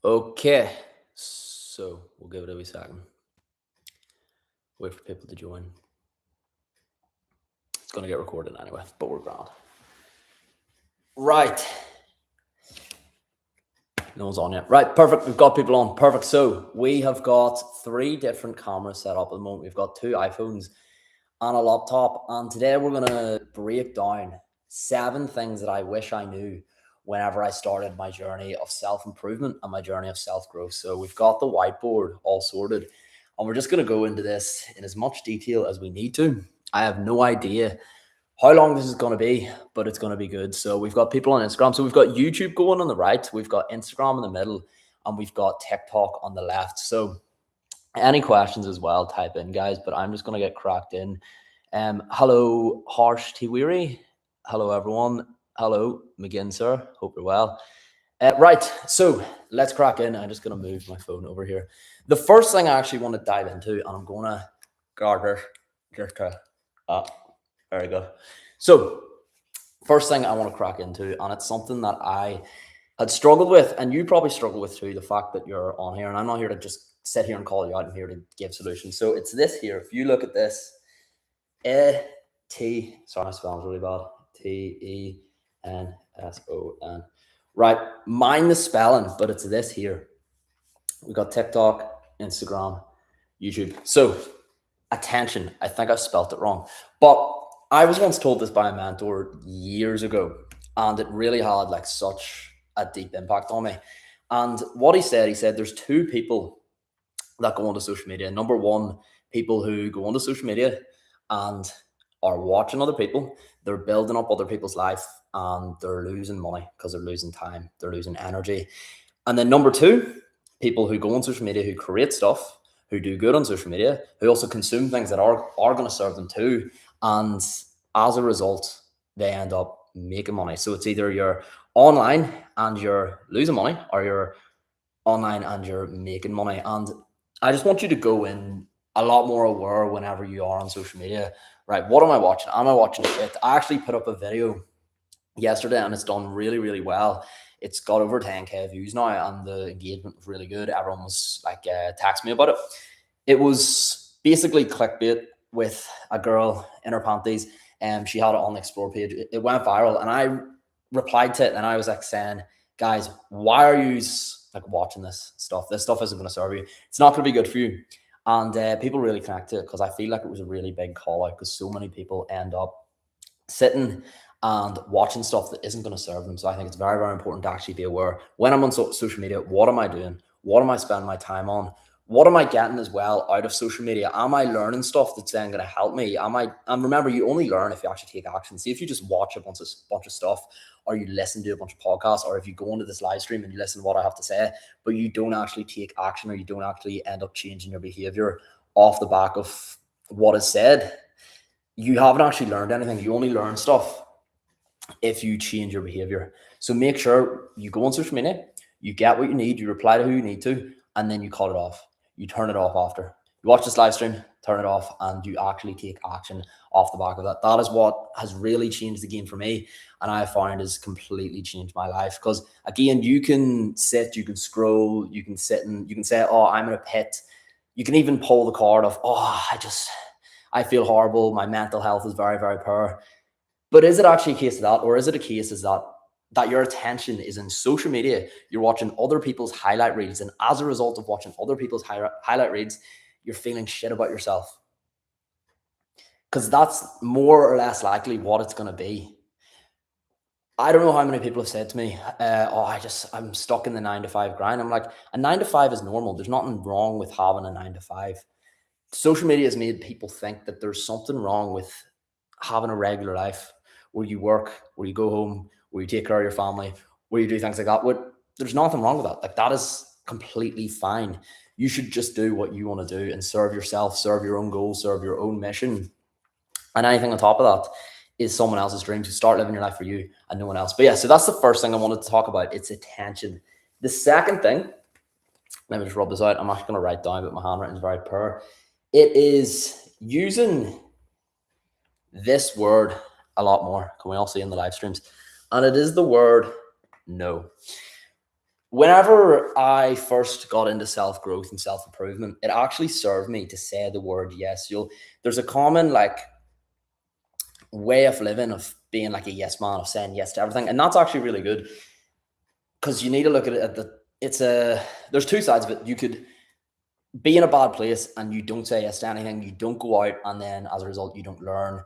Okay, so we'll give it a wee second. Wait for people to join. It's going to get recorded anyway, but we're grand. Right. No one's on yet. Right, perfect. We've got people on. Perfect. So we have got 3 different cameras set up at the moment. We've got 2 iPhones and a laptop. And today we're going to break down 7 things that I wish I knew whenever I started my journey of self-improvement and my journey of self-growth. So we've got the whiteboard all sorted, and we're just going to go into this in as much detail as we need to. I have no idea how long this is going to be, but it's going to be good. So we've got people on Instagram. So we've got YouTube going on the right, we've got Instagram in the middle, and we've got TikTok on the left. So any questions as well, type in, guys, but I'm just going to get cracked in. Hello, Harsh Tiwiri. Hello, everyone. Hello, McGinn, sir. Hope you're well. Right, so let's crack in. I'm just going to move my phone over here. The first thing I actually want to dive into, and I'm going to garter. There we go. So first thing I want to crack into, and it's something that I had struggled with, and you probably struggle with too, the fact that you're on here, and I'm not here to just sit here and call you out. I'm here to give solutions. So it's this here. If you look at this, sorry, my spelling's really bad. TENSON. Right, mind the spelling, but it's this here. We got TikTok, Instagram, YouTube. So attention, I think I spelt it wrong, but I was once told this by a mentor years ago, and it really had like such a deep impact on me. And what he said there's 2 people that go onto social media. Number 1, people who go onto social media and are watching other people. They're building up other people's life, and they're losing money because they're losing time, they're losing energy. And then number 2, people who go on social media, who create stuff, who do good on social media, who also consume things that are going to serve them too. And as a result, they end up making money. So it's either you're online and you're losing money, or you're online and you're making money. And I just want you to go in a lot more aware whenever you are on social media. Right, what am I watching? Am I watching shit? I actually put up a video yesterday, and it's done really, really well. It's got over 10k views now, and the engagement was really good. Everyone was like, text me about it. It was basically clickbait with a girl in her panties, and she had it on the explore page. It went viral, and I replied to it, and I was like saying, guys, why are you like watching this stuff? This stuff isn't going to serve you. It's not going to be good for you. And people really connect to it, because I feel like it was a really big call out, because so many people end up sitting and watching stuff that isn't going to serve them. So I think it's very, very important to actually be aware when I'm on social media. What am I doing? What am I spending my time on? What am I getting as well out of social media? Am I learning stuff that's then going to help me? And remember, you only learn if you actually take action. See, if you just watch a bunch of stuff, or you listen to a bunch of podcasts, or if you go into this live stream and you listen to what I have to say, but you don't actually take action, or you don't actually end up changing your behavior off the back of what is said, you haven't actually learned anything. You only learn stuff if you change your behavior. So make sure you go on social media, you get what you need, you reply to who you need to, and then you cut it off. You turn it off after. You watch this live stream, turn it off, and you actually take action off the back of that. That is what has really changed the game for me, and I have found has completely changed my life. Because again, you can sit, you can scroll, you can sit, and you can say, oh, I'm in a pit. You can even pull the card of, oh, I feel horrible. My mental health is very, very poor. But is it actually a case of that, or is it a case is that your attention is in social media? You're watching other people's highlight reels, and as a result of watching other people's highlight reels, you're feeling shit about yourself. Because that's more or less likely what it's going to be. I don't know how many people have said to me, I'm stuck in the 9-to-5 grind. I'm like, a 9-to-5 is normal. There's nothing wrong with having a 9-to-5. Social media has made people think that there's something wrong with having a regular life where you work, where you go home, where you take care of your family, where you do things like that. There's nothing wrong with that. Like, that is completely fine. You should just do what you want to do and serve yourself, serve your own goals, serve your own mission. And anything on top of that is someone else's dream. To start living your life for you and no one else. But yeah, so that's the first thing I wanted to talk about. It's attention. The second thing, let me just rub this out. I'm actually going to write down, but my handwriting is very poor. It is using this word a lot more. Can we all see in the live streams? And it is the word no. Whenever I first got into self-growth and self-improvement, it actually served me to say the word yes. There's a common like way of living of being like a yes man, of saying yes to everything. And that's actually really good, because you need to look at it there's two sides of it. You could be in a bad place and you don't say yes to anything, you don't go out, and then as a result you don't learn,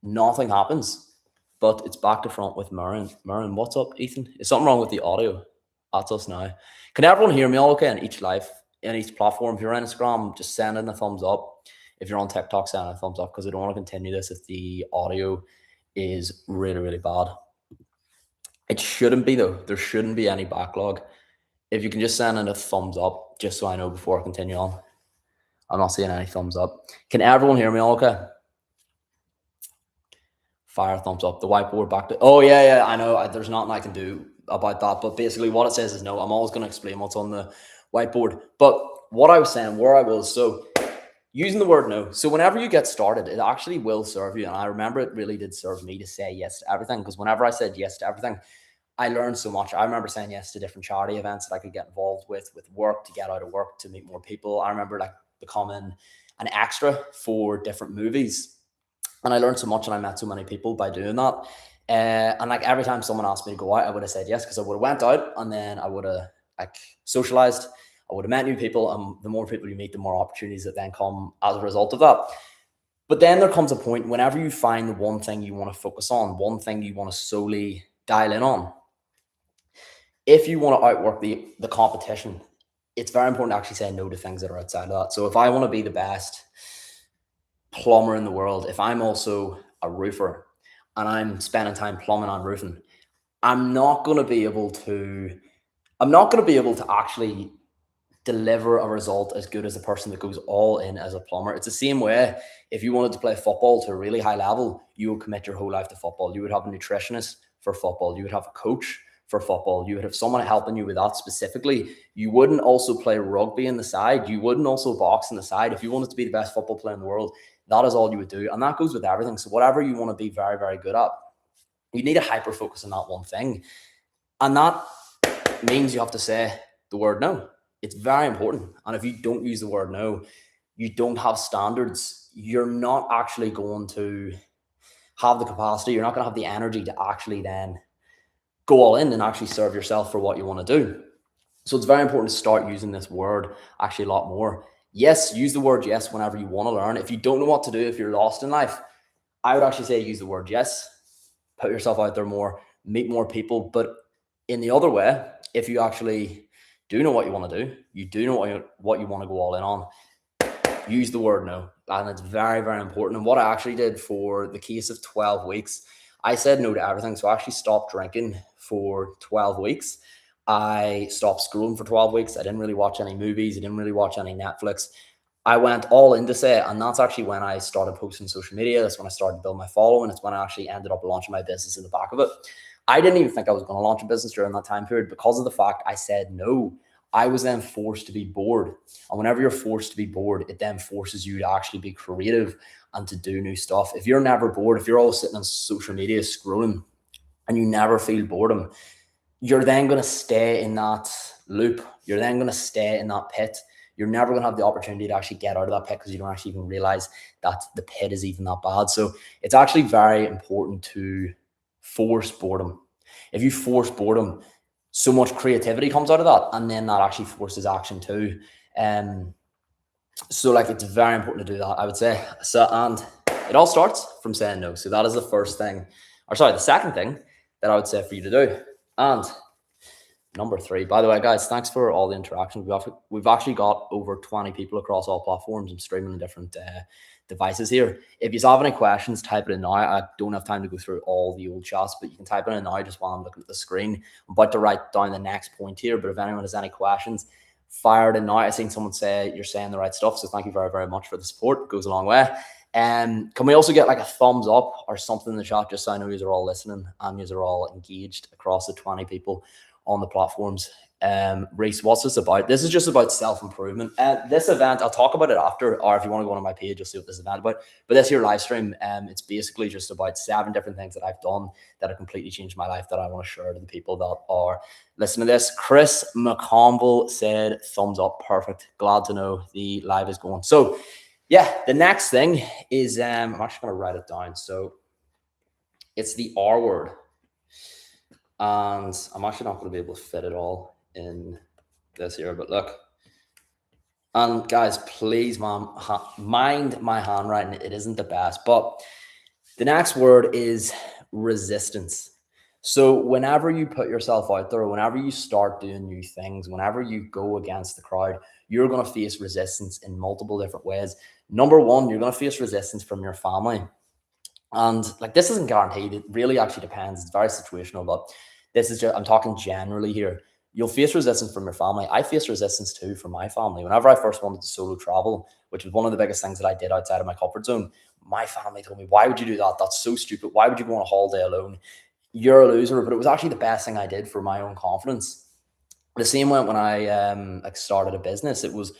nothing happens. But it's back to front with Murren. What's up, Ethan? Is something wrong with the audio? That's us now. Can everyone hear me all okay in each live, in each platform? If you're on Instagram, just send in a thumbs up. If you're on TikTok, send in a thumbs up, because I don't want to continue this if the audio is really, really bad. It shouldn't be though. There shouldn't be any backlog. If you can just send in a thumbs up, just so I know before I continue on. I'm not seeing any thumbs up. Can everyone hear me all okay? Fire thumbs up. The whiteboard back to, oh yeah, I know. There's nothing I can do about that. But basically what it says is no. I'm always going to explain what's on the whiteboard. But what I was saying, where I was, so using the word no. So whenever you get started, it actually will serve you. And I remember it really did serve me to say yes to everything, because whenever I said yes to everything, I learned so much. I remember saying yes to different charity events that I could get involved with work, to get out of work, to meet more people. I remember like becoming an extra for different movies. And I learned so much, and I met so many people by doing that. And like every time someone asked me to go out, I would have said yes, because I would have went out, and then I would have like socialized. I would have met new people, and the more people you meet, the more opportunities that then come as a result of that. But then there comes a point whenever you find the one thing you want to focus on, one thing you want to solely dial in on. If you want to outwork the competition, it's very important to actually say no to things that are outside of that. So if I want to be the best plumber in the world, if I'm also a roofer and I'm spending time plumbing and roofing, I'm not going to be able to actually deliver a result as good as a person that goes all in as a plumber. It's the same way. If you wanted to play football to a really high level, you would commit your whole life to football. You would have a nutritionist for football. You would have a coach for football. You would have someone helping you with that specifically. You wouldn't also play rugby in the side. You wouldn't also box in the side. If you wanted to be the best football player in the world, that is all you would do. And that goes with everything. So whatever you want to be very, very good at, you need to hyper focus on that one thing. And that means you have to say the word no. It's very important. And if you don't use the word no, you don't have standards, you're not actually going to have the capacity, you're not going to have the energy to actually then go all in and actually serve yourself for what you want to do. So it's very important to start using this word actually a lot more. Yes, use the word yes whenever you want to learn. If you don't know what to do, if you're lost in life, I would actually say use the word yes. Put yourself out there more, meet more people. But in the other way, if you actually do know what you want to do, you do know what you want to go all in on, use the word no. And it's very, very important. And what I actually did for the case of 12 weeks, I said no to everything. So I actually stopped drinking for 12 weeks. I stopped scrolling for 12 weeks. I didn't really watch any movies. I didn't really watch any Netflix. I went all in to say, and that's actually when I started posting social media. That's when I started building my following. It's when I actually ended up launching my business in the back of it. I didn't even think I was going to launch a business during that time period because of the fact I said no. I was then forced to be bored. And whenever you're forced to be bored, it then forces you to actually be creative and to do new stuff. If you're never bored, if you're always sitting on social media scrolling and you never feel boredom, you're then going to stay in that loop. You're then going to stay in that pit. You're never going to have the opportunity to actually get out of that pit because you don't actually even realize that the pit is even that bad. So it's actually very important to force boredom. If you force boredom, so much creativity comes out of that, and then that actually forces action too. So like it's very important to do that, I would say. So, and it all starts from saying no. So that is the first thing, or sorry, the second thing that I would say for you to do. And number 3, by the way, guys, thanks for all the interactions. We've actually got over 20 people across all platforms. I'm streaming on different devices here. If you have any questions, type it in now. I don't have time to go through all the old chats, but you can type it in now just while I'm looking at the screen. I'm about to write down the next point here, but if anyone has any questions, fire it in now. I've seen someone say you're saying the right stuff, so thank you very, very much for the support. It goes a long way. Can we also get like a thumbs up or something in the chat, just so I know you are all listening and you are all engaged across the 20 people on the platforms? Reese, what's this about? This is just about self-improvement. This event, I'll talk about it after, or if you want to go on my page, you'll see what this event about. But this here live stream, it's basically just about 7 different things that I've done that have completely changed my life that I want to share to the people that are listening to this. Chris McConville said, thumbs up, perfect. Glad to know the live is going. So yeah, the next thing is, I'm actually going to write it down. So it's the R word. And I'm actually not going to be able to fit it all in this here, but look. And guys, please, mind my handwriting. It isn't the best, but the next word is resistance. So whenever you put yourself out there, whenever you start doing new things, whenever you go against the crowd, you're going to face resistance in multiple different ways. Number one, you're going to face resistance from your family. And like, this isn't guaranteed. It really actually depends. It's very situational, but this is just, I'm talking generally here. You'll face resistance from your family. I face resistance too from my family. Whenever I first wanted to solo travel, which was one of the biggest things that I did outside of my comfort zone, my family told me, why would you do that? That's so stupid. Why would you go on a holiday alone? You're a loser. But it was actually the best thing I did for my own confidence. The same went when I started a business. It was,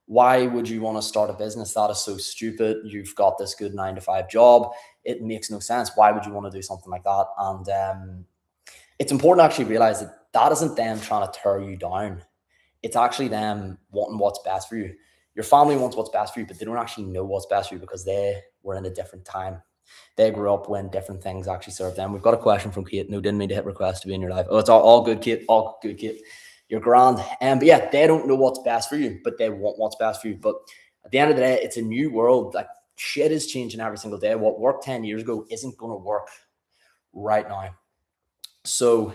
why would you want to start a business? That is so stupid. You've got this good 9-to-5 job. It makes no sense. Why would you want to do something like that? And it's important to actually realize that that isn't them trying to tear you down. It's actually them wanting what's best for you. Your family wants what's best for you, but they don't actually know what's best for you because they were in a different time. They grew up when different things actually served them. We've got a question from Kate. No, didn't mean to hit request to be in your live. Oh, it's all good, Kate. All good, Kate. You're grand. But yeah, they don't know what's best for you, but they want what's best for you. But at the end of the day, it's a new world. Like, shit is changing every single day. What worked 10 years ago isn't going to work right now. So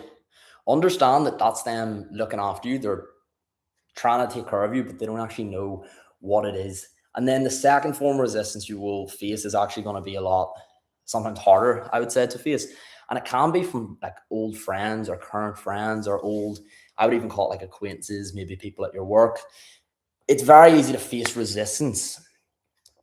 understand that that's them looking after you. They're trying to take care of you, but they don't actually know what it is. And then the second form of resistance you will face is actually going to be a lot, sometimes harder, I would say, to face. And it can be from like old friends or current friends or old, I would even call it like acquaintances, maybe people at your work. It's very easy to face resistance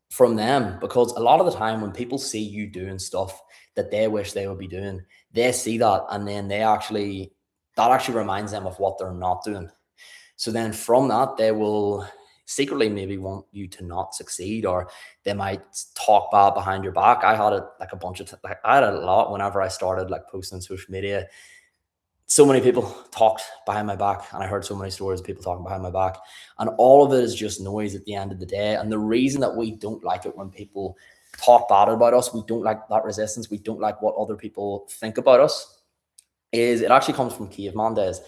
from them because a lot of the time when people see you doing stuff that they wish they would be doing, they see that and then that actually reminds them of what they're not doing. So then from that, they will secretly maybe want you to not succeed, or they might talk bad behind your back. I had it like a bunch of, I had it a lot whenever I started like posting on social media. So many people talked behind my back, and I heard so many stories of people talking behind my back, and all of it is just noise at the end of the day. And the reason that we don't like it when people talk bad about us, we don't like that resistance, we don't like what other people think about us, is it actually comes from caveman days.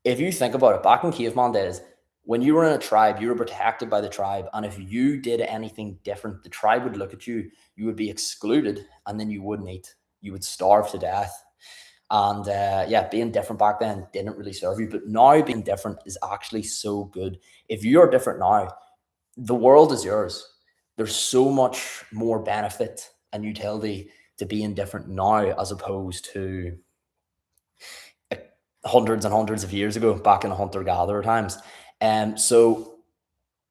If you think about it, back in caveman days, when you were in a tribe, you were protected by the tribe. And if you did anything different, the tribe would look at you, you would be excluded, and then you wouldn't eat. You would starve to death. And yeah, being different back then didn't really serve you. But now being different is actually so good. If you're different now, the world is yours. There's so much more benefit and utility to being different now as opposed to hundreds and hundreds of years ago, back in the hunter-gatherer times. So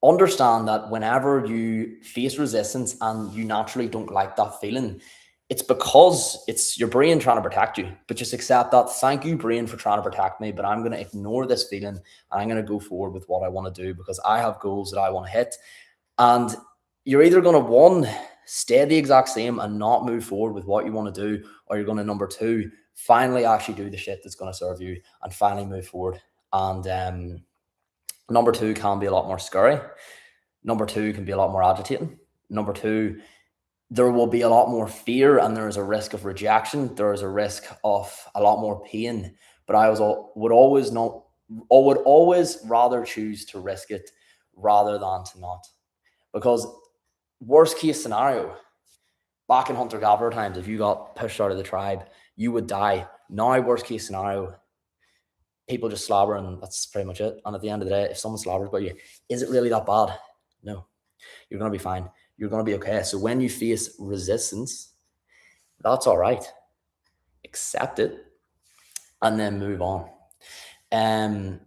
understand that whenever you face resistance and you naturally don't like that feeling, it's because it's your brain trying to protect you. But just accept that. Thank you, brain, for trying to protect me, but I'm going to ignore this feeling and I'm going to go forward with what I want to do because I have goals that I want to hit. And you're either going to, one, stay the exact same and not move forward with what you want to do, or you're going to, number two, finally actually do the shit that's going to serve you and finally move forward. And number two can be a lot more scary. Number two can be a lot more agitating. Number two, there will be a lot more fear and there is a risk of rejection. There is a risk of a lot more pain. But I would always rather choose to risk it rather than to not. Because worst case scenario, back in hunter-gatherer times, if you got pushed out of the tribe, you would die. Now, worst case scenario, people just slobber and that's pretty much it. And at the end of the day, if someone slobbers about you, is it really that bad? No, you're going to be fine. You're going to be okay. So when you face resistance, that's all right. Accept it and then move on. And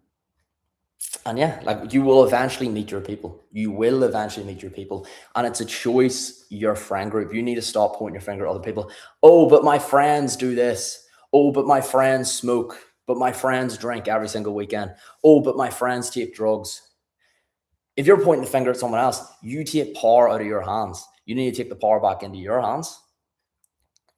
yeah, like you will eventually meet your people. You will eventually meet your people. And it's a choice, your friend group. You need to stop pointing your finger at other people. Oh, but my friends do this. Oh, but my friends smoke. but my friends drink every single weekend. Oh, but my friends take drugs. If you're pointing the finger at someone else, you take power out of your hands. You need to take the power back into your hands.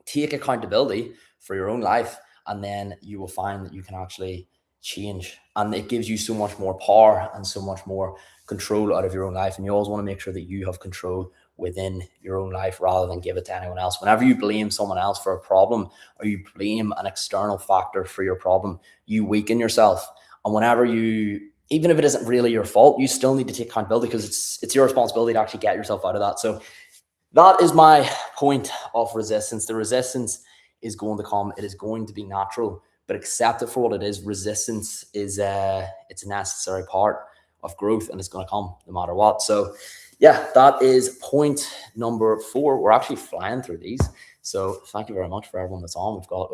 Take accountability for your own life, and then you will find that you can actually change, and it gives you so much more power and so much more control out of your own life. And you always want to make sure that you have control within your own life rather than give it to anyone else. Whenever you blame someone else for a problem, or you blame an external factor for your problem, you weaken yourself. And whenever you, even if it isn't really your fault, you still need to take accountability, because it's your responsibility to actually get yourself out of that. So that is my point of resistance. The resistance is going to come. It is going to be natural, but accept it for what it is. Resistance is it's a necessary part of growth, and it's going to come no matter what. So yeah, that is point number 4. We're actually flying through these. So thank you very much for everyone that's on. We've got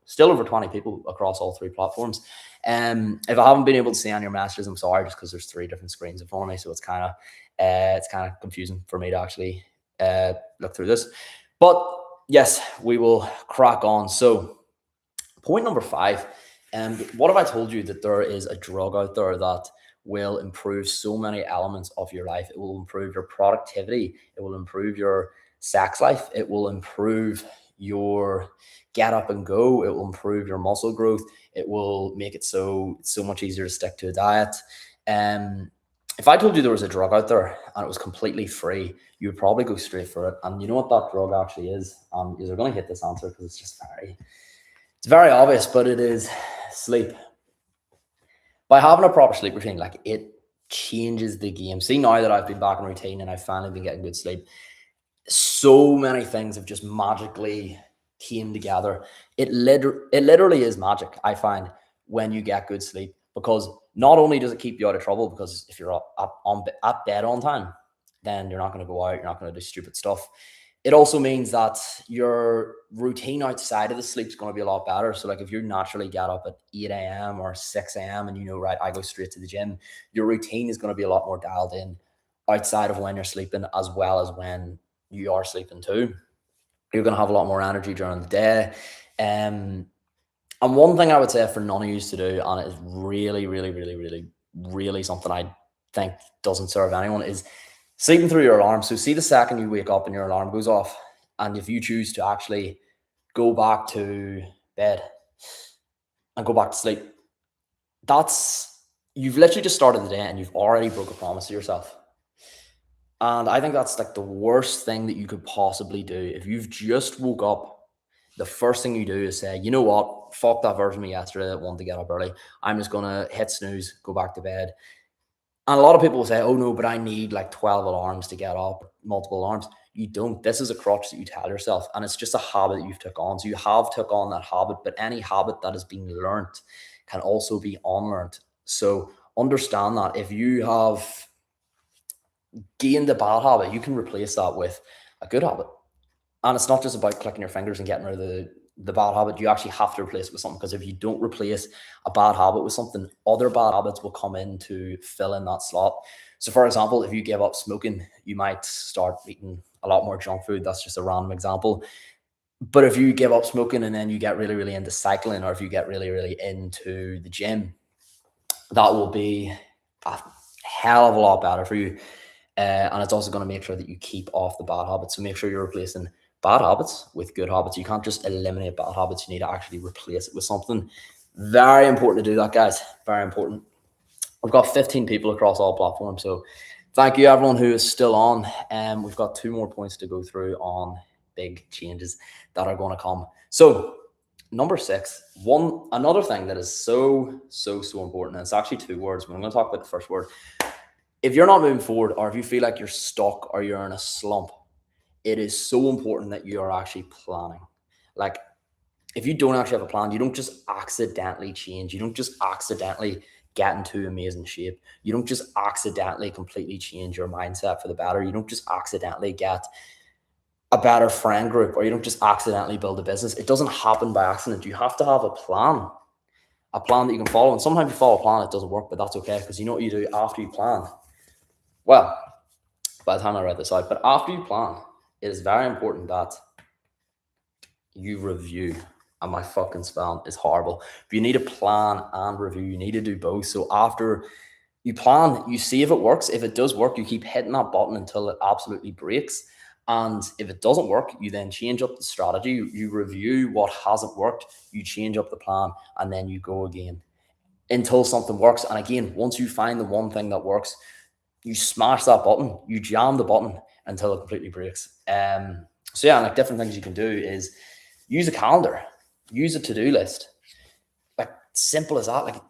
still over 20 people across all 3 platforms. If I haven't been able to see on your messages, I'm sorry, just because there's 3 different screens in front of me. So it's kind of confusing for me to actually look through this. But yes, we will crack on. So point number 5, what have I told you? That there is a drug out there that will improve so many elements of your life. It will improve your productivity. It will improve your sex life. It will improve your get up and go. It will improve your muscle growth. It will make it so much easier to stick to a diet. If I told you there was a drug out there and it was completely free, you would probably go straight for it. And you know what that drug actually is? You're going to hit this answer because it's very obvious, but it is sleep. By having a proper sleep routine, like, it changes the game. See, now that I've been back in routine and I've finally been getting good sleep, so many things have just magically came together. It literally is magic, I find, when you get good sleep, because not only does it keep you out of trouble, because if you're at bed on time, then you're not going to go out, you're not going to do stupid stuff. It also means that your routine outside of the sleep is going to be a lot better. So like, if you naturally get up at 8 a.m. or 6 a.m. and you know, right, I go straight to the gym, your routine is going to be a lot more dialed in outside of when you're sleeping, as well as when you are sleeping too. You're going to have a lot more energy during the day. And one thing I would say for none of you to do, and it is really, really, really, really, really something I think doesn't serve anyone, is sleeping through your alarm. So see, the second you wake up and your alarm goes off, and if you choose to actually go back to bed and go back to sleep, you've literally just started the day and you've already broke a promise to yourself. And I think that's like the worst thing that you could possibly do. If you've just woke up, the first thing you do is say, you know what, fuck that version of me yesterday that wanted to get up early. I'm just going to hit snooze, go back to bed. And a lot of people will say, oh no, but I need like 12 alarms to get up, multiple alarms. You don't. This is a crutch that you tell yourself, and it's just a habit that you've took on. So you have took on that habit, but any habit that is being learned can also be unlearned. So understand that if you have gained a bad habit, you can replace that with a good habit. And it's not just about clicking your fingers and getting rid of the bad habit. You actually have to replace it with something, because if you don't replace a bad habit with something, other bad habits will come in to fill in that slot. So for example, if you give up smoking, you might start eating a lot more junk food. That's just a random example. But if you give up smoking and then you get really, really into cycling, or if you get really, really into the gym, that will be a hell of a lot better for you. And it's also going to make sure that you keep off the bad habits. So make sure you're replacing bad habits with good habits. You can't just eliminate bad habits. You need to actually replace it with something. Very important to do that, guys. Very important. We've got 15 people across all platforms. So thank you, everyone who is still on. We've got 2 more points to go through on big changes that are going to come. So number 6, another thing that is so important, and it's actually 2 words, but I'm going to talk about the first word. If you're not moving forward, or if you feel like you're stuck or you're in a slump, it is so important that you are actually planning. Like, if you don't actually have a plan, you don't just accidentally change. You don't just accidentally get into amazing shape. You don't just accidentally completely change your mindset for the better. You don't just accidentally get a better friend group, or you don't just accidentally build a business. It doesn't happen by accident. You have to have a plan that you can follow. And sometimes you follow a plan, it doesn't work, but that's okay, because you know what you do after you plan? Well, by the time I read this out, but after you plan, it is very important that you review. and my fucking spelling is horrible. But you need to plan and review. You need to do both. So after you plan, you see if it works. If it does work, you keep hitting that button until it absolutely breaks. And if it doesn't work, you then change up the strategy. You review what hasn't worked, you change up the plan, and then you go again until something works. And again, once you find the one thing that works, you smash that button, you jam the button until it completely breaks. So yeah, like different things you can do is use a calendar, use a to-do list. Like simple as that. Like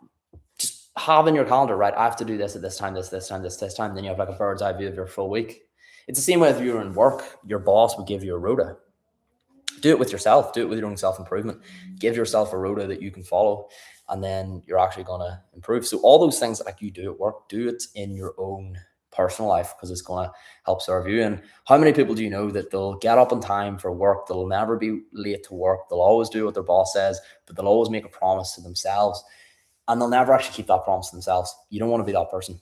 just have in your calendar, right? I have to do this at this time, this time, this time. Then you have like a bird's eye view of your full week. It's the same way if you were in work, your boss would give you a rota. Do it with yourself, do it with your own self-improvement. Give yourself a rota that you can follow, and then you're actually going to improve. So all those things that like you do at work, do it in your own personal life, because it's going to help serve you. And how many people do you know that they'll get up on time for work, they'll never be late to work, they'll always do what their boss says, but they'll always make a promise to themselves, and they'll never actually keep that promise to themselves? You don't want to be that person.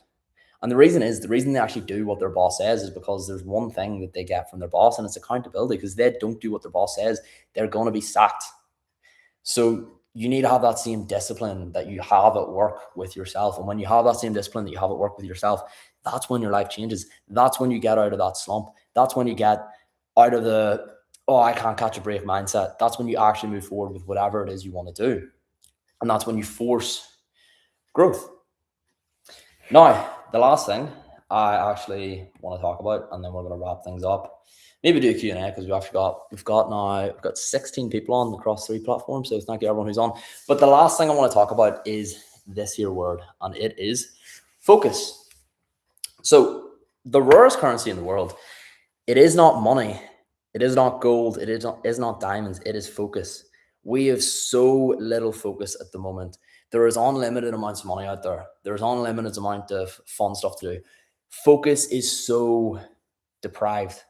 And the reason they actually do what their boss says is because there's one thing that they get from their boss, and it's accountability. Because they don't do what their boss says, they're going to be sacked. So you need to have that same discipline that you have at work with yourself. And when you have that same discipline that you have at work with yourself, that's when your life changes. That's when you get out of that slump. That's when you get out of the, oh, I can't catch a break mindset. That's when you actually move forward with whatever it is you want to do. And that's when you force growth. Now, the last thing I actually want to talk about, and then we're going to wrap things up. Maybe do a Q&A, because we've got 16 people on across 3 platforms. So thank you everyone who's on. But the last thing I want to talk about is this here word, and it is focus. So the rarest currency in the world, it is not money, it is not gold, it is not diamonds, it is focus. We have so little focus at the moment. There is unlimited amounts of money out there. There's unlimited amount of fun stuff to do. Focus is so deprived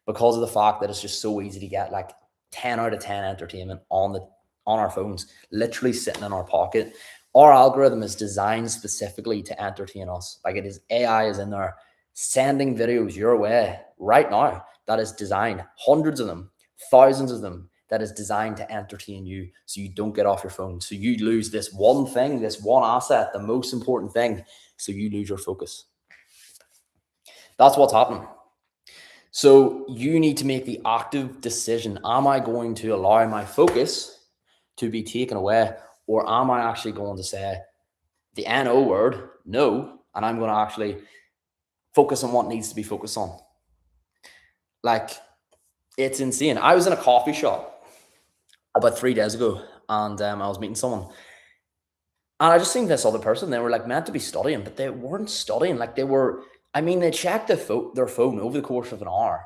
because of the fact that it's just so easy to get like 10 out of 10 entertainment on our phones, literally sitting in our pocket. Our algorithm is designed specifically to entertain us. Like AI is in there sending videos your way right now that is designed, hundreds of them, thousands of them, that is designed to entertain you, so you don't get off your phone. So you lose this one thing, this one asset, the most important thing. So you lose your focus. That's what's happening. So you need to make the active decision. Am I going to allow my focus to be taken away? Or am I actually going to say the NO word, no, and I'm going to actually focus on what needs to be focused on? Like, it's insane. I was in a coffee shop about 3 days ago, and I was meeting someone, and I just seen this other person. They were like meant to be studying, but they weren't studying. Like they checked their phone over the course of an hour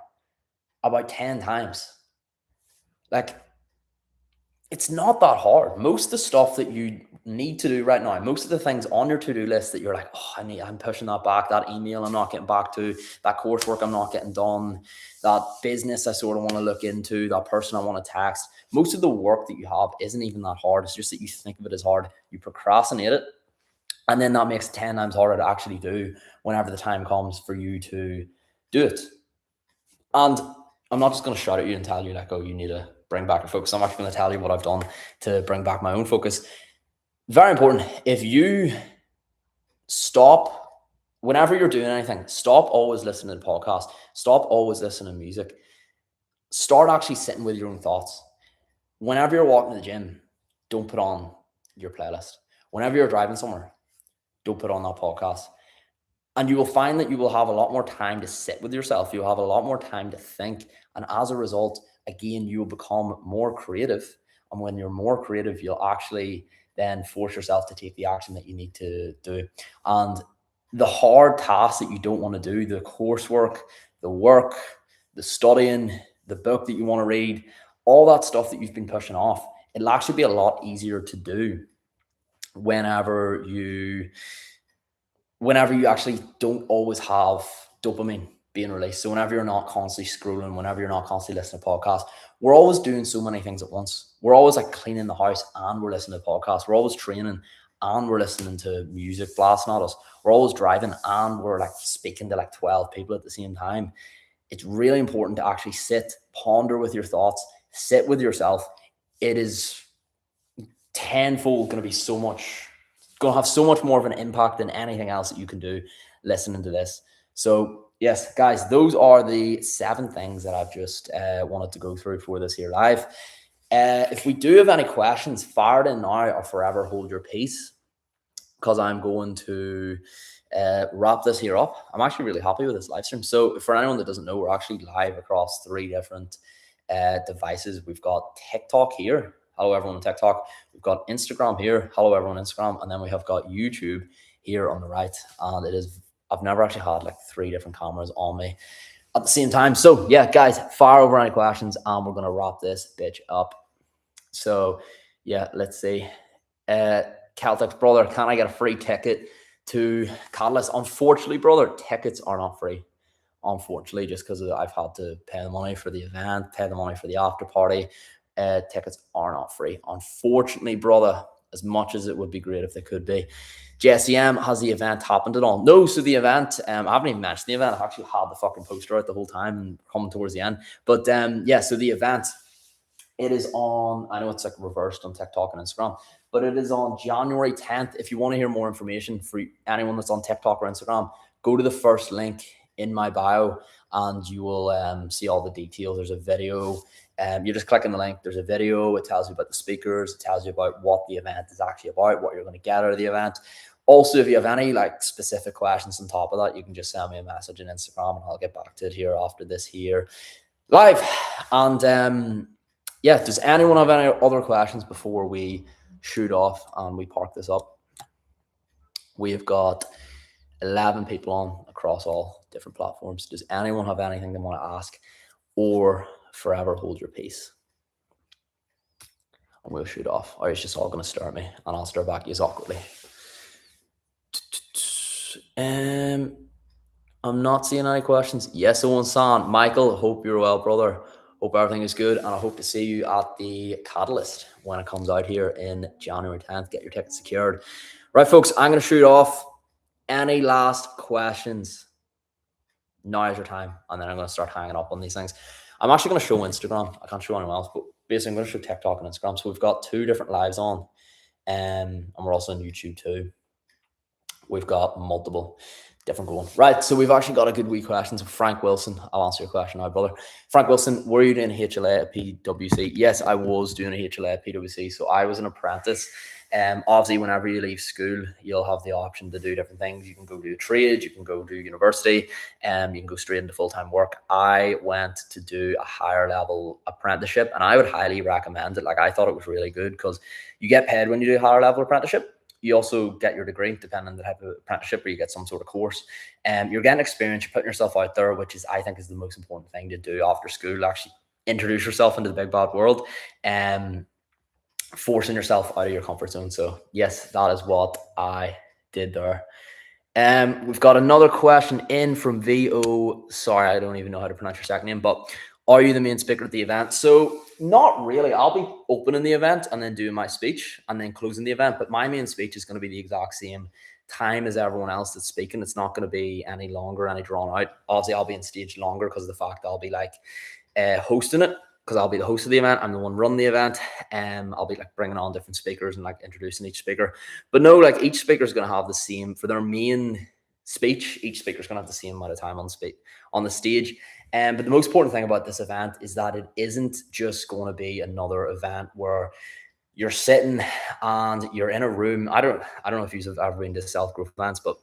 about 10 times. Like, it's not that hard. Most of the stuff that you need to do right now, most of the things on your to-do list that you're like, oh, I'm pushing that back, that email I'm not getting back to, that coursework I'm not getting done, that business I sort of want to look into, that person I want to text. Most of the work that you have isn't even that hard. It's just that you think of it as hard. You procrastinate it. And then that makes it 10 times harder to actually do whenever the time comes for you to do it. And I'm not just going to shout at you and tell you like, oh, you need to bring back your focus. I'm actually going to tell you what I've done to bring back my own focus. Very important. If you stop, whenever you're doing anything, stop always listening to podcasts. Stop always listening to music. Start actually sitting with your own thoughts. Whenever you're walking to the gym, don't put on your playlist. Whenever you're driving somewhere, don't put on that podcast. And you will find that you will have a lot more time to sit with yourself. You'll have a lot more time to think. And as a result, again, you will become more creative. And when you're more creative, you'll actually then force yourself to take the action that you need to do. And the hard tasks that you don't want to do, the coursework, the work, the studying, the book that you want to read, all that stuff that you've been pushing off, it'll actually be a lot easier to do whenever you actually don't always have dopamine being released. So whenever you're not constantly scrolling, whenever you're not constantly listening to podcasts, we're always doing so many things at once. We're always like cleaning the house and we're listening to podcasts. We're always training and we're listening to music blasting at us. We're always driving and we're like speaking to like 12 people at the same time. It's really important to actually sit, ponder with your thoughts, sit with yourself, it is tenfold going to be going to have so much more of an impact than anything else that you can do listening to this. So yes, guys, those are the 7 things that I've just wanted to go through for this here live. If we do have any questions, fire it in now or forever hold your peace, because I'm going to wrap this here up. I'm actually really happy with this live stream. So for anyone that doesn't know, we're actually live across 3 different devices. We've got TikTok here. Hello, everyone on TikTok. We've got Instagram here. Hello, everyone on Instagram. And then we have got YouTube here on the right. And I've never actually had like 3 different cameras on me at the same time. So yeah, guys, fire over any questions and we're going to wrap this bitch up. So yeah, let's see. Celtic's brother, can I get a free ticket to Catalyst? Unfortunately, brother, tickets are not free. Unfortunately, just because I've had to pay the money for the event, pay the money for the after party. Tickets are not free. Unfortunately, brother, as much as it would be great if they could be. Jesse M, has the event happened at all? No, so the event, I haven't even mentioned the event. I've actually had the fucking poster out the whole time and coming towards the end. But yeah, so the event, it is on, I know it's like reversed on TikTok and Instagram, but it is on January 10th. If you want to hear more information for anyone that's on TikTok or Instagram, go to the first link in my bio and you will see all the details. There's a video. You just click on the link. There's a video. It tells you about the speakers. It tells you about what the event is actually about, what you're going to get out of the event. Also, if you have any like specific questions on top of that, you can just send me a message on Instagram and I'll get back to it here after this here live. And yeah, does anyone have any other questions before we shoot off and we park this up? We have got 11 people on across all different platforms. Does anyone have anything they want to ask, or forever hold your peace? And we'll shoot off. Or it's just all going to stare at me and I'll stare back at you awkwardly. I'm not seeing any questions. Yes, Owen San. Michael, hope you're well, brother. Hope everything is good, and I hope to see you at the Catalyst when it comes out here in January 10th. Get your tickets secured. Right, folks, I'm going to shoot off. Any last questions? Now is your time, and then I'm going to start hanging up on these things. I'm actually going to show Instagram. I can't show anyone else, but basically I'm going to show TikTok and Instagram. So we've got 2 different lives on, and we're also on YouTube too. We've got multiple different going. Right, so we've actually got a good wee question. So Frank Wilson, I'll answer your question now, brother. Frank Wilson, were you doing HLA at PwC? Yes, I was doing a HLA at PwC. So I was an apprentice. Obviously, whenever you leave school, you'll have the option to do different things. You can go do a trade, you can go do university, you can go straight into full-time work. I went to do a higher level apprenticeship, and I would highly recommend it. Like, I thought it was really good because you get paid when you do a higher level apprenticeship. You also get your degree, depending on the type of apprenticeship, or you get some sort of course. You're getting experience, you're putting yourself out there, which is, I think, is the most important thing to do after school. Actually introduce yourself into the big bad world, forcing yourself out of your comfort zone. So yes, that is what I did there. We've got another question in from VO. Sorry, I don't even know how to pronounce your second name, but are you the main speaker at the event? So not really. I'll be opening the event and then doing my speech and then closing the event. But my main speech is going to be the exact same time as everyone else that's speaking. It's not going to be any longer, any drawn out. Obviously, I'll be in stage longer because of the fact I'll be like hosting it, because I'll be the host of the event. I'm the one running the event. I'll be like bringing on different speakers and like introducing each speaker. But no, like each speaker is going to have the same, for their main speech, each speaker is going to have the same amount of time on the stage. But the most important thing about this event is that it isn't just going to be another event where you're sitting and you're in a room. I don't know if you've ever been to self-growth events, or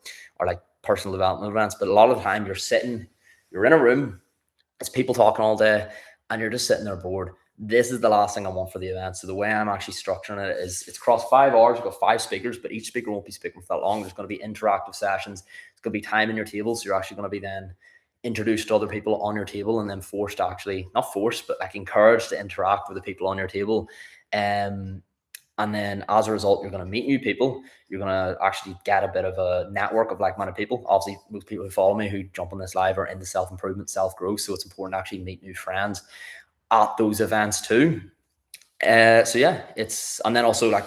like personal development events, but a lot of the time you're in a room, it's people talking all day, and you're just sitting there bored. This is the last thing I want for the event. So the way I'm actually structuring it is it's across 5 hours. We've got 5 speakers, but each speaker won't be speaking for that long. There's going to be interactive sessions. It's going to be time in your table. So you're actually going to be then introduced to other people on your table, and then forced to actually, not forced, but like encouraged to interact with the people on your table. And then as a result, you're going to meet new people. You're going to actually get a bit of a network of like-minded people. Obviously, most people who follow me who jump on this live are into self-improvement, self-growth. So it's important to actually meet new friends at those events too. So yeah, and then also like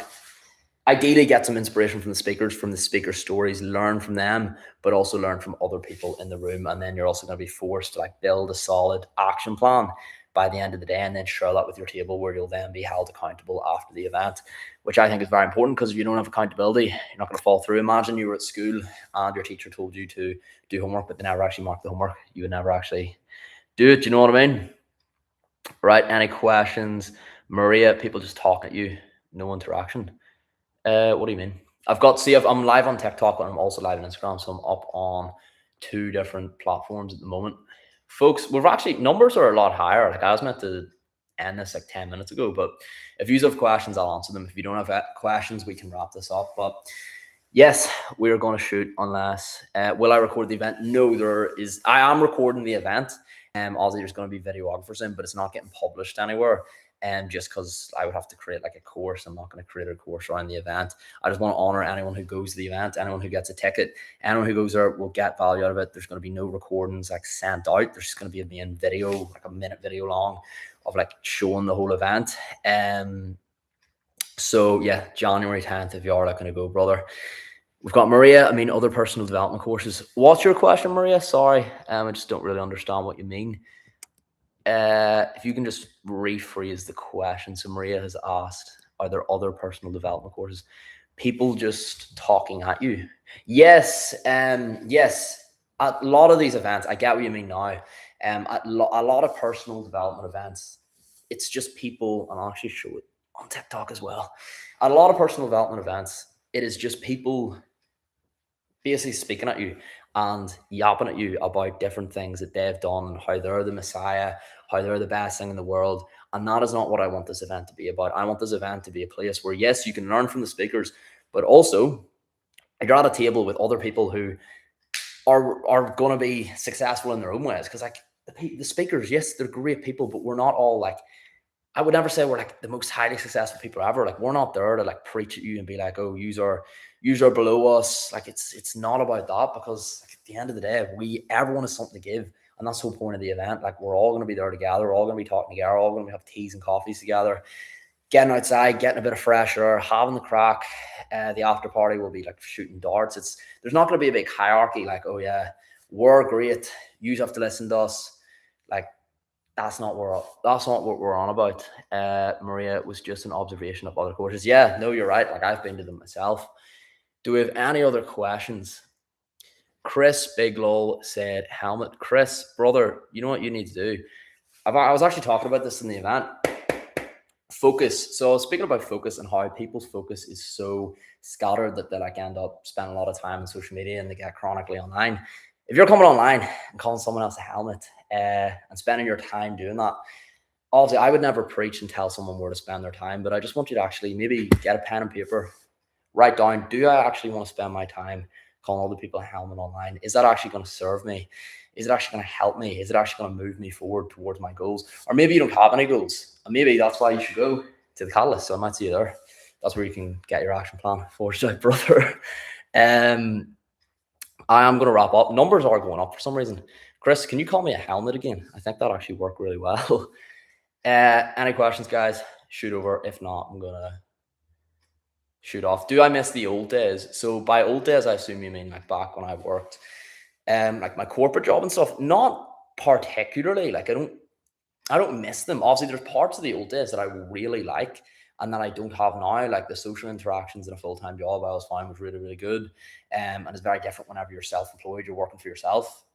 ideally get some inspiration from the speakers, from the speaker stories, learn from them, but also learn from other people in the room. And then you're also going to be forced to like build a solid action plan by the end of the day, and then share that with your table, where you'll then be held accountable after the event, which I think is very important, because if you don't have accountability, you're not going to follow through. Imagine you were at school and your teacher told you to do homework, but they never actually marked the homework. You would never actually do it. Do you know what I mean? Right? Any questions? Maria, people just talking at you, no interaction. What do you mean? I'm live on TikTok, and I'm also live on Instagram, so I'm up on 2 different platforms at the moment. Folks, we've actually, numbers are a lot higher. Like, I was meant to end this like 10 minutes ago, but if you have questions, I'll answer them. If you don't have questions, we can wrap this up. But yes, we're going to shoot, unless, will I record the event? No, I am recording the event. Also, there's going to be videographers in, but it's not getting published anywhere. Just because I would have to create like a course. I'm not going to create a course around the event. I just want to honor anyone who goes to the event, anyone who gets a ticket, anyone who goes there will get value out of it. There's going to be no recordings like sent out. There's just going to be a main video, like a minute video long, of like showing the whole event. So yeah, January 10th, if you are looking to go, brother. We've got Maria. Other personal development courses. What's your question, Maria? Sorry, I just don't really understand what you mean. If you can just rephrase the question. So Maria has asked, are there other personal development courses? People just talking at you? Yes. Yes. A lot of these events, I get what you mean now. A lot of personal development events, it's just people, and I'll actually show it on TikTok as well. A lot of personal development events, it is just people basically speaking at you and yapping at you about different things that they've done, and how they're the Messiah, how they're the best thing in the world. And that is not what I want this event to be about. I want this event to be a place where, yes, you can learn from the speakers, but also you're at a table with other people who are going to be successful in their own ways. Because like the speakers, yes, they're great people, but we're not all like, I would never say we're like the most highly successful people ever. Like, we're not there to like preach at you and be like, oh, yous are below us. Like, it's not about that, because like, at the end of the day, everyone has something to give. And that's the whole point of the event. Like, we're all going to be there together. We're all going to be talking together. We're all going to have teas and coffees together, getting outside, getting a bit of fresh air, having the crack. The after party will be like shooting darts. There's not going to be a big hierarchy. Like, oh yeah, we're great, you have to listen to us. Like, that's not what we're on about. Maria, it was just an observation of other courses. Yeah, no, you're right. Like, I've been to them myself. Do we have any other questions? Chris Biglol said helmet. Chris, brother, you know what you need to do? I was actually talking about this in the event. Focus. So speaking about focus and how people's focus is so scattered that they like end up spending a lot of time on social media and they get chronically online. If you're coming online and calling someone else a helmet and spending your time doing that, obviously I would never preach and tell someone where to spend their time, but I just want you to actually maybe get a pen and paper, write down, do I actually want to spend my time calling other people a helmet online? Is that actually going to serve me? Is it actually going to help me? Is it actually going to move me forward towards my goals? Or maybe you don't have any goals, and maybe that's why you should go to the Catalyst. So I might see you there. That's where you can get your action plan for yourself, brother. I am going to wrap up. Numbers are going up for some reason. Chris, can you call me a helmet again? I think that actually worked really well. Any questions, guys? Shoot over. If not, I'm going to shoot off. Do I miss the old days? So by old days, I assume you mean like back when I worked, like my corporate job and stuff. Not particularly. Like, I don't miss them. Obviously, there's parts of the old days that I really like and that I don't have now. Like the social interactions in a full-time job, I always find was really, really good. And it's very different whenever you're self-employed, you're working for yourself.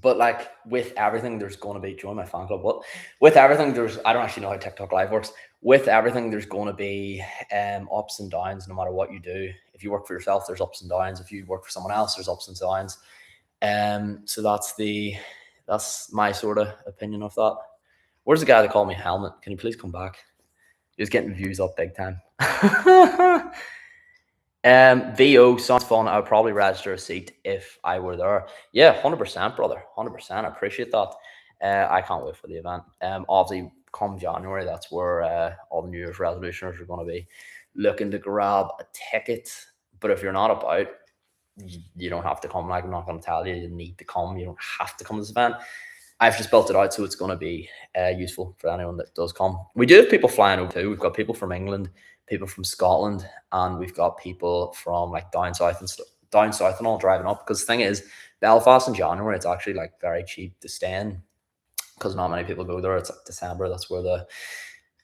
But like with everything, there's going to be, join my fan club. What? With everything, I don't actually know how TikTok Live works. With everything, there's going to be ups and downs no matter what you do. If you work for yourself, there's ups and downs. If you work for someone else, there's ups and downs. So that's my sort of opinion of that. Where's the guy that called me helmet? Can you please come back? Just getting views up big time. VO sounds fun. I would probably register a seat if I were there. Yeah, 100%, brother. 100%. I appreciate that. I can't wait for the event. Obviously, come January, that's where all the New Year's resolutioners are going to be looking to grab a ticket. But if you're not about, you don't have to come. Like, I'm not going to tell you need to come. You don't have to come to this event. I've just built it out so it's going to be useful for anyone that does come. We do have people flying over too. We've got people from England, people from Scotland, and we've got people from like down south and all driving up. Because the thing is, Belfast in January, it's actually like very cheap to stay in. because not many people go there. It's like December. That's where the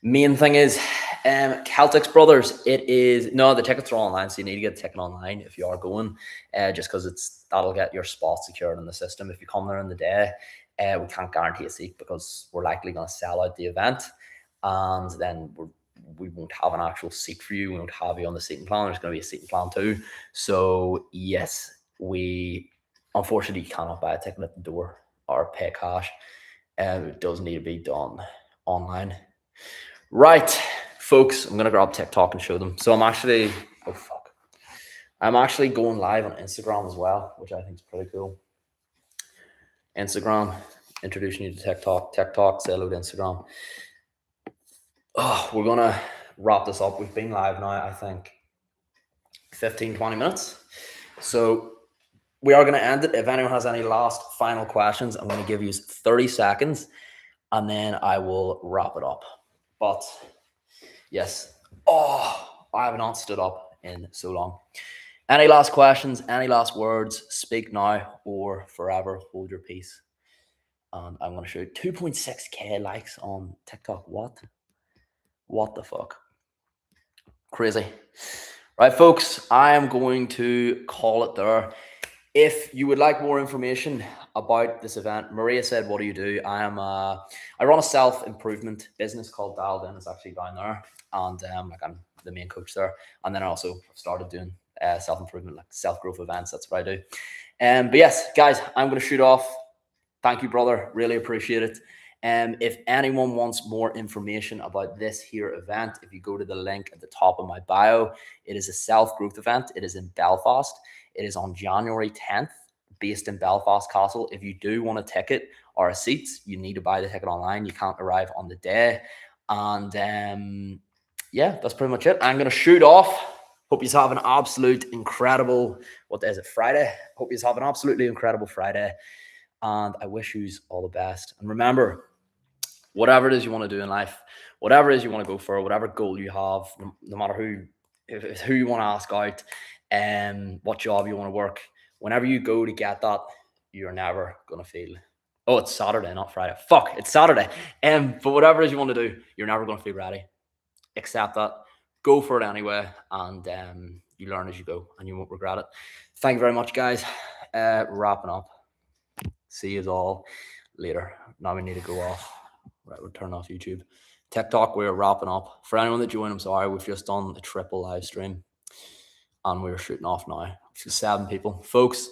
main thing is. Celtics Brothers. It is no, the tickets are online, so you need to get a ticket online if you are going. Just because that'll get your spot secured in the system. If you come there in the day, we can't guarantee a seat because we're likely going to sell out the event, and then we won't have an actual seat for you. We won't have you on the seating plan. There's going to be a seating plan too. So yes, we unfortunately cannot buy a ticket at the door or pay cash. It does need to be done online. Right, folks, I'm going to grab TikTok and show them. So I'm actually going live on Instagram as well, which I think is pretty cool. Instagram, introducing you to TikTok. TikTok, say hello to Instagram. Oh, we're going to wrap this up. We've been live now, I think, 15, 20 minutes. So we are going to end it. If anyone has any last final questions, I'm going to give you 30 seconds and then I will wrap it up. But yes, I have not stood up in so long. Any last questions, any last words, speak now or forever hold your peace. And I'm going to show 2.6K likes on TikTok. What the fuck? Crazy. Right, folks, I am going to call it there. If you would like more information about this event, Maria said, what do you do? I run a self-improvement business called DialledIn. It's actually down there. And I'm the main coach there. And then I also started doing self-improvement, like self-growth events. That's what I do. But yes, guys, I'm going to shoot off. Thank you, brother. Really appreciate it. If anyone wants more information about this here event, if you go to the link at the top of my bio, it is a self-growth event. It is in Belfast. It is on January 10th, based in Belfast Castle. If you do want a ticket or a seat, you need to buy the ticket online. You can't arrive on the day. And yeah, that's pretty much it. I'm going to shoot off. Hope you have an absolute incredible, what day is it, Friday? Hope you have an absolutely incredible Friday. And I wish you all the best. And remember, whatever it is you want to do in life, whatever it is you want to go for, whatever goal you have, no matter who you want to ask out, what job you want to work, whenever you go to get that, you're never going to feel, oh, it's Saturday, not Friday. Fuck, it's Saturday. But whatever it is you want to do, you're never going to feel ready. Accept that. Go for it anyway. And you learn as you go and you won't regret it. Thank you very much, guys. Wrapping up. See you all later. Now we need to go off. Right, we'll turn off YouTube. TikTok, we're wrapping up. For anyone that joined, I'm sorry, we've just done a triple live stream. And we're shooting off now. It's 7 people. Folks,